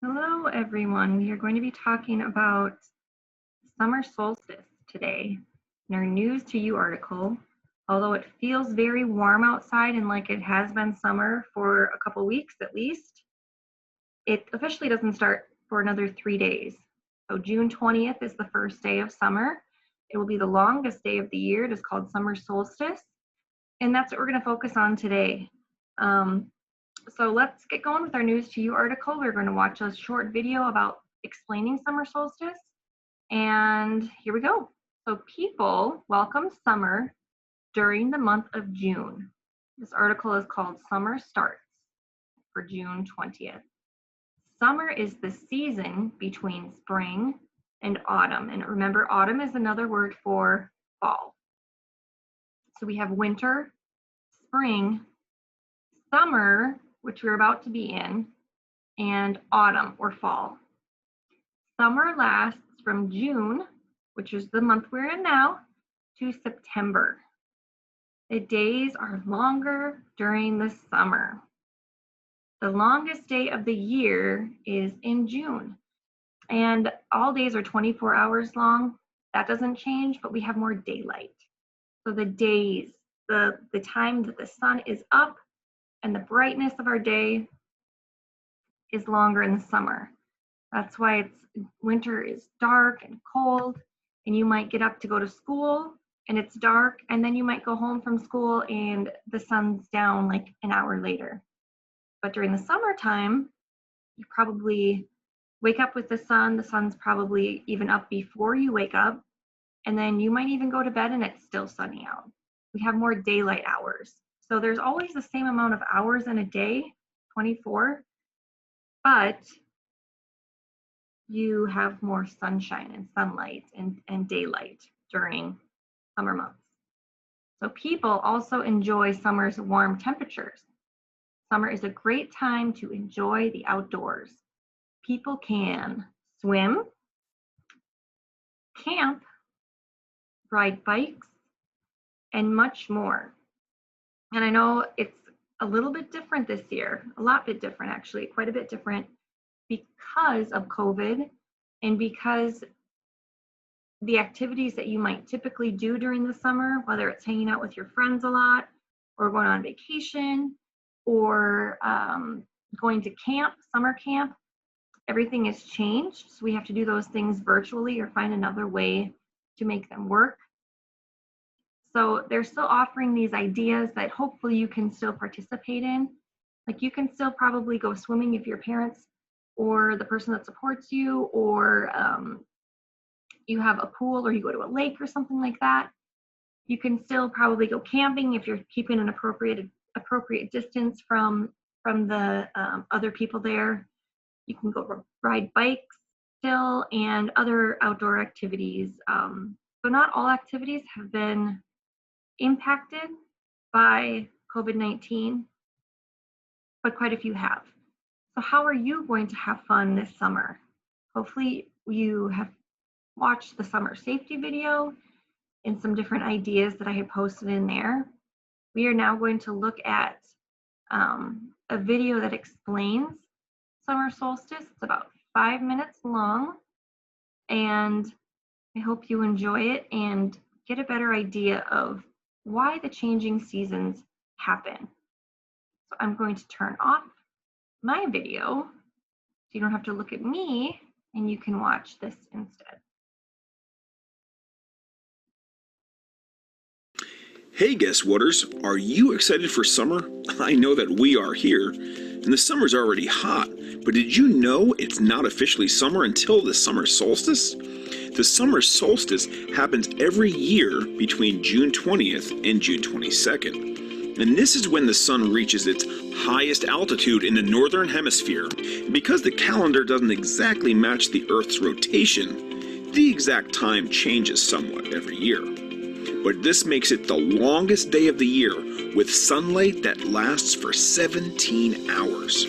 Hello, everyone. We are going to be talking about summer solstice today in our News to You article. Although it feels very warm outside and like it has been summer for a couple weeks at least, it officially doesn't start for another 3 days. So June 20th is the first day of summer. It will be the longest day of the year. It is called summer solstice. And that's what we're going to focus on today. So let's get going with our News to You article. We're going to watch a short video about explaining summer solstice. And here we go. So people welcome summer during the month of June. This article is called Summer Starts for June 20th. Summer is the season between spring and autumn. And remember, autumn is another word for fall. So we have winter, spring, summer, which we're about to be in, and autumn or fall. Summer lasts from June, which is the month we're in now, to September. The days are longer during the summer. The longest day of the year is in June, and all days are 24 hours long. That doesn't change, but we have more daylight. So the days, the time that the sun is up and the brightness of our day is longer in the summer. That's why winter is dark and cold, and you might get up to go to school and it's dark, and then you might go home from school and the sun's down like an hour later. But during the summertime, you probably wake up with the sun's probably even up before you wake up, and then you might even go to bed and it's still sunny out. We have more daylight hours. So there's always the same amount of hours in a day, 24, but you have more sunshine and sunlight and daylight during summer months. So people also enjoy summer's warm temperatures. Summer is a great time to enjoy the outdoors. People can swim, camp, ride bikes, and much more. And I know it's a little bit different this year, a lot bit different actually, quite a bit different because of COVID and because the activities that you might typically do during the summer, whether it's hanging out with your friends a lot or going on vacation or going to camp, summer camp, everything has changed. So we have to do those things virtually or find another way to make them work. So they're still offering these ideas that hopefully you can still participate in. Like you can still probably go swimming if your parents or the person that supports you, or you have a pool or you go to a lake or something like that. You can still probably go camping if you're keeping an appropriate distance from the other people there. You can go ride bikes still and other outdoor activities. So not all activities have been impacted by COVID-19, but quite a few have. So how are you going to have fun this summer? Hopefully you have watched the summer safety video and some different ideas that I had posted in there. We are now going to look at a video that explains summer solstice. It's about 5 minutes long, and I hope you enjoy it and get a better idea of why the changing seasons happen. So I'm going to turn off my video so you don't have to look at me and you can watch this instead. Hey Guess Whatters, are you excited for summer? I know that we are here, and the summer's already hot, but did you know it's not officially summer until the summer solstice? The summer solstice happens every year between June 20th and June 22nd. And this is when the sun reaches its highest altitude in the northern hemisphere. And because the calendar doesn't exactly match the Earth's rotation, the exact time changes somewhat every year. But this makes it the longest day of the year with sunlight that lasts for 17 hours.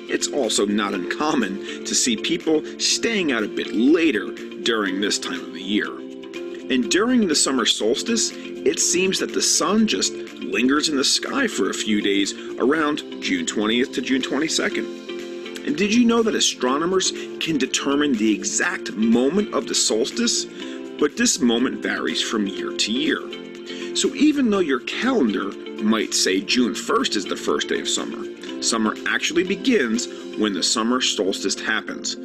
It's also not uncommon to see people staying out a bit later during this time of the year. And during the summer solstice, it seems that the sun just lingers in the sky for a few days around June 20th to June 22nd. And did you know that astronomers can determine the exact moment of the solstice? But this moment varies from year to year. So even though your calendar might say June 1st is the first day of summer, summer actually begins when the summer solstice happens.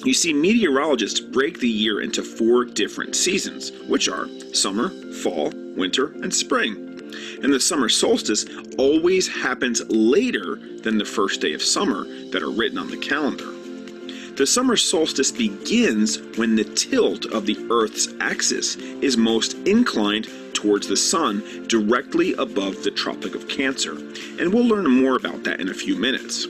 You see, meteorologists break the year into 4 different seasons, which are summer, fall, winter, and spring. And the summer solstice always happens later than the first day of summer that are written on the calendar. The summer solstice begins when the tilt of the Earth's axis is most inclined towards the sun directly above the Tropic of Cancer, and we'll learn more about that in a few minutes.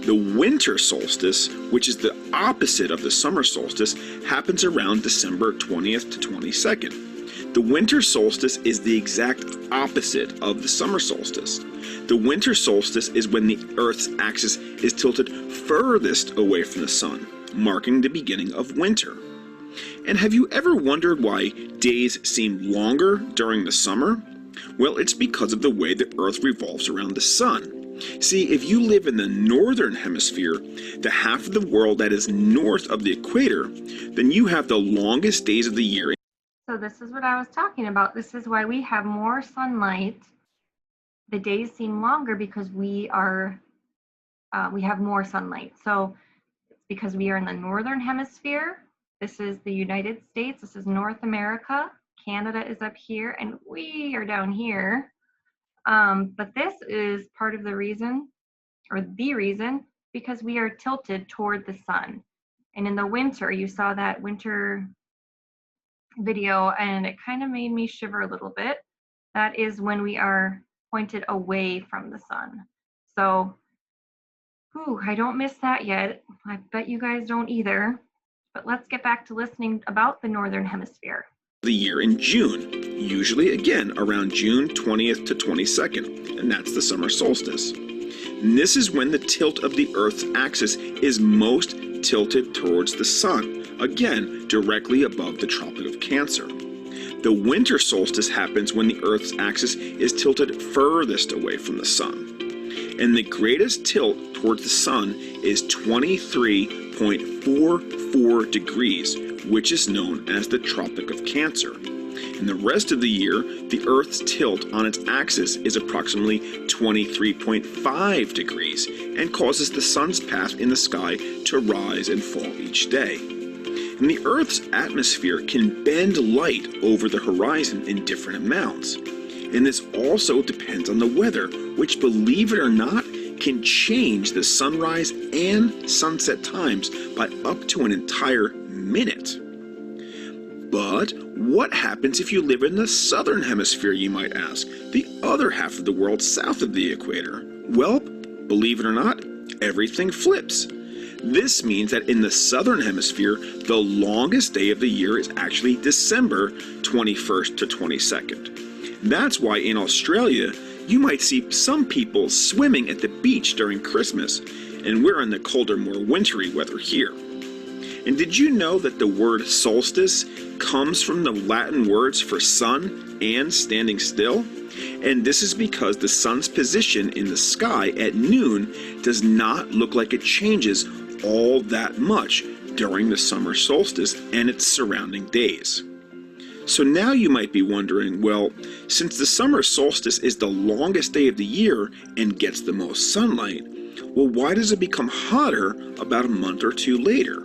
The winter solstice, which is the opposite of the summer solstice, happens around December 20th to 22nd. The winter solstice is the exact opposite of the summer solstice. The winter solstice is when the Earth's axis is tilted furthest away from the sun, marking the beginning of winter. And have you ever wondered why days seem longer during the summer? Well, it's because of the way the Earth revolves around the sun. See, if you live in the northern hemisphere, the half of the world that is north of the equator, then you have the longest days of the year. So this is what I was talking about. This is why we have more sunlight. The days seem longer because we have more sunlight. So it's because we are in the northern hemisphere. This is the United States. This is North America. Canada is up here, and we are down here. But this is part of the reason, or the reason, because we are tilted toward the sun. And in the winter, you saw that winter video, and it kind of made me shiver a little bit. That is when we are pointed away from the sun. So, I don't miss that yet. I bet you guys don't either. But let's get back to listening about the Northern Hemisphere. The year in June, usually again around June 20th to 22nd, and that's the summer solstice. And this is when the tilt of the Earth's axis is most tilted towards the sun, again directly above the Tropic of Cancer. The winter solstice happens when the Earth's axis is tilted furthest away from the sun. And the greatest tilt towards the sun is 23.44 degrees, which is known as the Tropic of Cancer. In the rest of the year, the Earth's tilt on its axis is approximately 23.5 degrees and causes the sun's path in the sky to rise and fall each day. And the Earth's atmosphere can bend light over the horizon in different amounts. And this also depends on the weather, which, believe it or not, can change the sunrise and sunset times by up to an entire minute. But what happens if you live in the southern hemisphere, you might ask, the other half of the world south of the equator? Well, believe it or not, everything flips. This means that in the southern hemisphere, the longest day of the year is actually December 21st to 22nd. That's why in Australia, you might see some people swimming at the beach during Christmas, and we're in the colder, more wintry weather here. And did you know that the word solstice comes from the Latin words for sun and standing still? And this is because the sun's position in the sky at noon does not look like it changes all that much during the summer solstice and its surrounding days. So now you might be wondering, well, since the summer solstice is the longest day of the year and gets the most sunlight, well, why does it become hotter about a month or two later?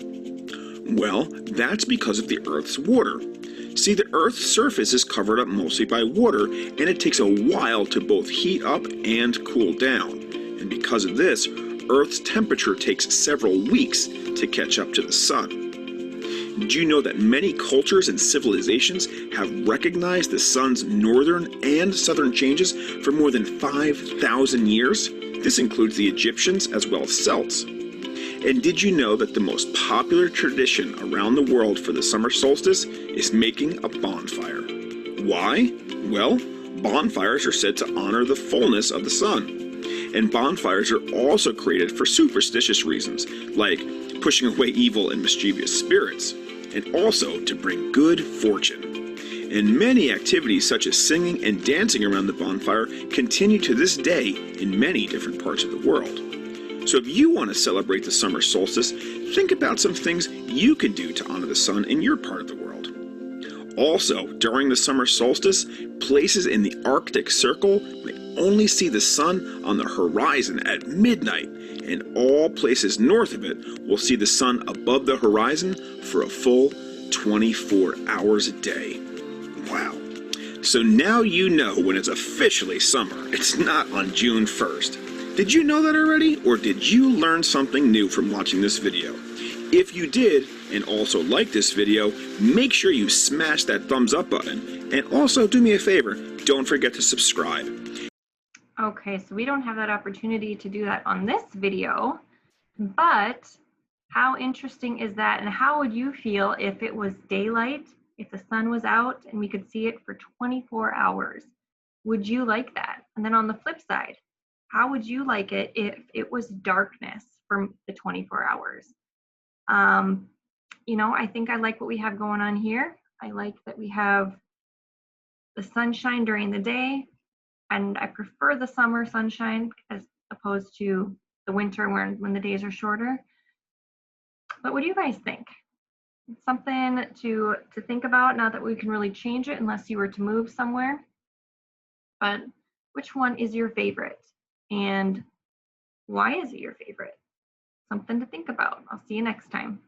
Well, that's because of the Earth's water. See, the Earth's surface is covered up mostly by water, and it takes a while to both heat up and cool down. And because of this, Earth's temperature takes several weeks to catch up to the sun. Did you know that many cultures and civilizations have recognized the sun's northern and southern changes for more than 5,000 years? This includes the Egyptians as well as Celts. And did you know that the most popular tradition around the world for the summer solstice is making a bonfire? Why? Well, bonfires are said to honor the fullness of the sun. And bonfires are also created for superstitious reasons, like pushing away evil and mischievous spirits, and also to bring good fortune. And many activities such as singing and dancing around the bonfire continue to this day in many different parts of the world. So if you want to celebrate the summer solstice, think about some things you can do to honor the sun in your part of the world. Also, during the summer solstice, places in the Arctic Circle may only see the sun on the horizon at midnight, and all places north of it will see the sun above the horizon for a full 24 hours a day. Wow. So now you know when it's officially summer. It's not on June 1st. Did you know that already, or did you learn something new from watching this video? If you did, and also like this video, make sure you smash that thumbs up button. And also do me a favor, don't forget to subscribe. Okay, so we don't have that opportunity to do that on this video, but how interesting is that? And how would you feel if it was daylight, if the sun was out and we could see it for 24 hours? Would you like that? And then on the flip side, how would you like it if it was darkness for the 24 hours? You know, I think I like what we have going on here. I like that we have the sunshine during the day, and I prefer the summer sunshine as opposed to the winter when the days are shorter. But what do you guys think? It's something to think about, not that we can really change it unless you were to move somewhere. But which one is your favorite? And why is it your favorite? Something to think about. I'll see you next time.